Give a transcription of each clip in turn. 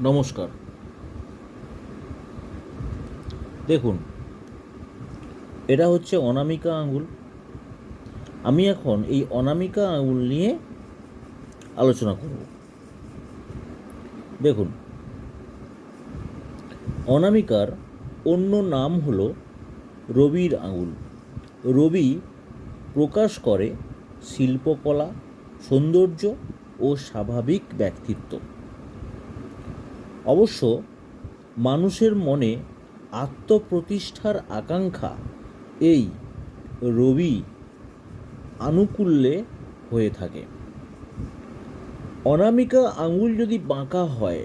নমস্কার। দেখুন, এটা হচ্ছে অনামিকা আঙুল। আমি এখন এই অনামিকা আঙুল নিয়ে আলোচনা করব। দেখুন, অনামিকার অন্য নাম হলো রবির আঙুল। রবি প্রকাশ করে শিল্পকলা, সৌন্দর্য ও স্বাভাবিক ব্যক্তিত্ব। অবশ্য মানুষের মনে আত্মপ্রতিষ্ঠার আকাঙ্ক্ষা এই রবি আনুকূল্যে হয়ে থাকে। অনামিকা আঙুল যদি বাঁকা হয়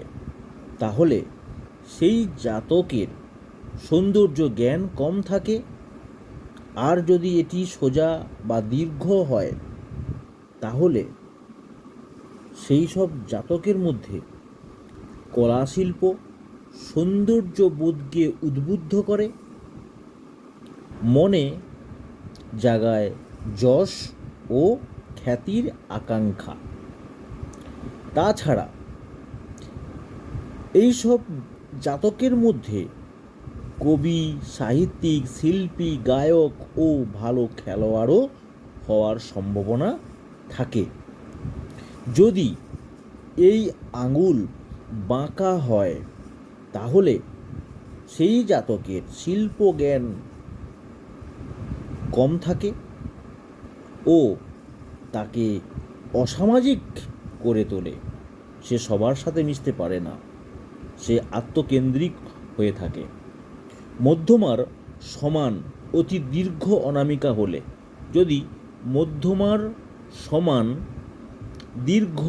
তাহলে সেই জাতকের সৌন্দর্য জ্ঞান কম থাকে, আর যদি এটি সোজা বা দীর্ঘ হয় তাহলে সেই সব জাতকের মধ্যে কলাশিল্প সৌন্দর্য বোধকে উদ্বুদ্ধ করে, মনে জাগায় যশ ও খ্যাতির আকাঙ্ক্ষা। তাছাড়া এইসব জাতকের মধ্যে কবি, সাহিত্যিক, শিল্পী, গায়ক ও ভালো খেলোয়াড়ও হওয়ার সম্ভাবনা থাকে। যদি এই আঙুল বাঁকা হয় তাহলে সেই জাতকের শিল্পজ্ঞান কম থাকে ও তাকে অসামাজিক করে তোলে। সে সবার সাথে মিশতে পারে না, সে আত্মকেন্দ্রিক হয়ে থাকে। মধ্যমার সমান অতি দীর্ঘ অনামিকা হলে, যদি মধ্যমার সমান দীর্ঘ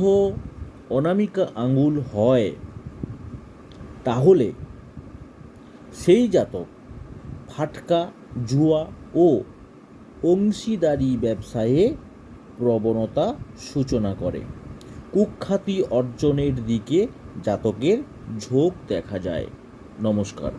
অনামিকা আঙুল হয় তাহলে সেই জাতক ফাটকা, জুয়া ও অংশীদারি ব্যবসায়ে প্রবণতা সূচনা করে। কুখ্যাতি অর্জনের দিকে জাতকের ঝোঁক দেখা যায়। নমস্কার।